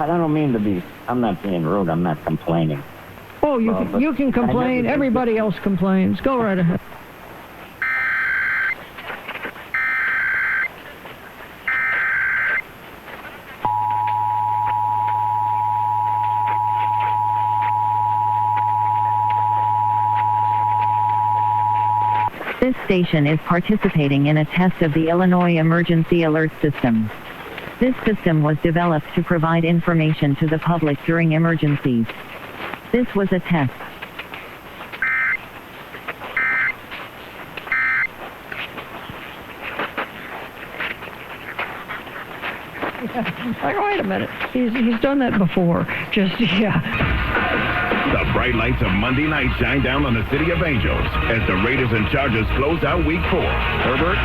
I don't mean to be, I'm not being rude, I'm not complaining. Oh, you can complain. Everybody else complains. Go right ahead. This station is participating in a test of the Illinois Emergency Alert System. This system was developed to provide information to the public during emergencies. This was a test. Wait a minute. He's done that before. The bright lights of Monday night shine down on the City of Angels as the Raiders and Chargers close out Week 4. Herbert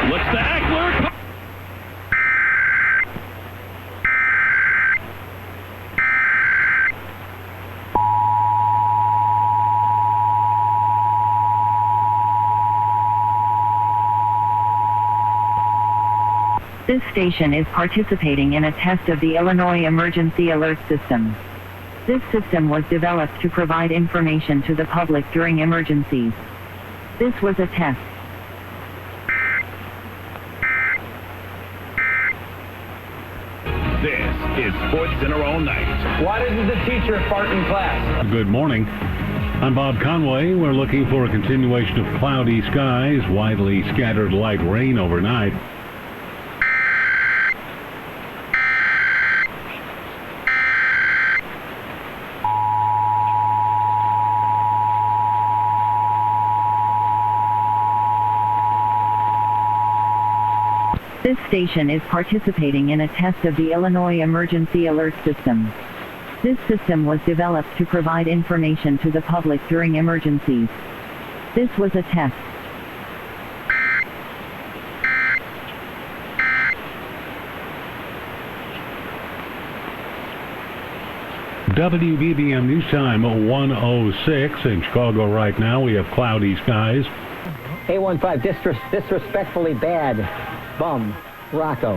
looks to Eckler. This station is participating in a test of the Illinois Emergency Alert System. This system was developed to provide information to the public during emergencies. This was a test. This is Sports Center all night. Why doesn't the teacher fart in class? Good morning. I'm Bob Conway. We're looking for a continuation of cloudy skies, widely scattered light rain overnight. This station is participating in a test of the Illinois Emergency Alert System. This system was developed to provide information to the public during emergencies. This was a test. WBBM News Time 1:06 in Chicago right now. We have cloudy skies. A15, disrespectfully bad. Bum. Rocco.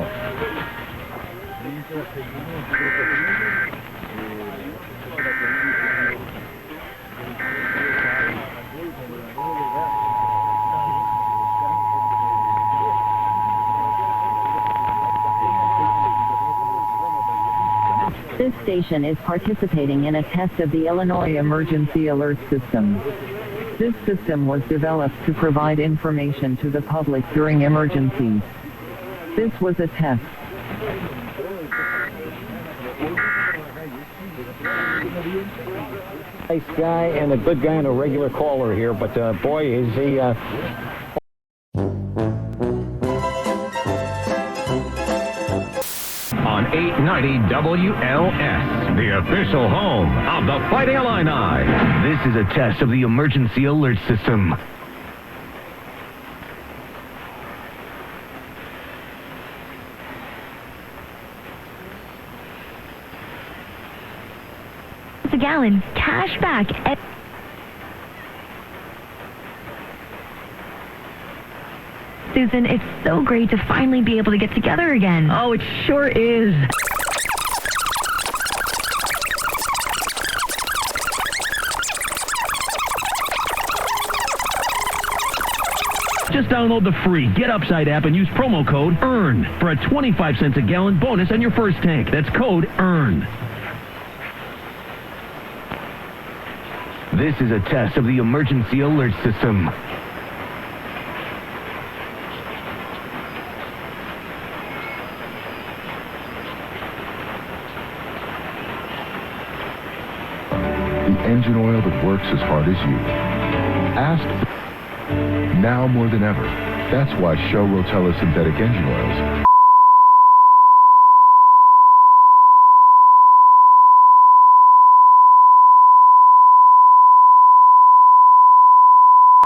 This station is participating in a test of the Illinois Emergency Alert System. This system was developed to provide information to the public during emergencies. This was a test. Nice guy and a good guy and a regular caller here, but boy, is he... On 890 WLS, the official home of the Fighting Illini. This is a test of the Emergency Alert System. A gallon, cash back. Susan, it's so great to finally be able to get together again. Oh, it sure is. Just download the free Get Upside app and use promo code EARN for a 25 cents a gallon bonus on your first tank. That's code EARN. This is a test of the Emergency Alert System. The engine oil that works as hard as you. Ask now more than ever. That's why Shell Rotella synthetic engine oils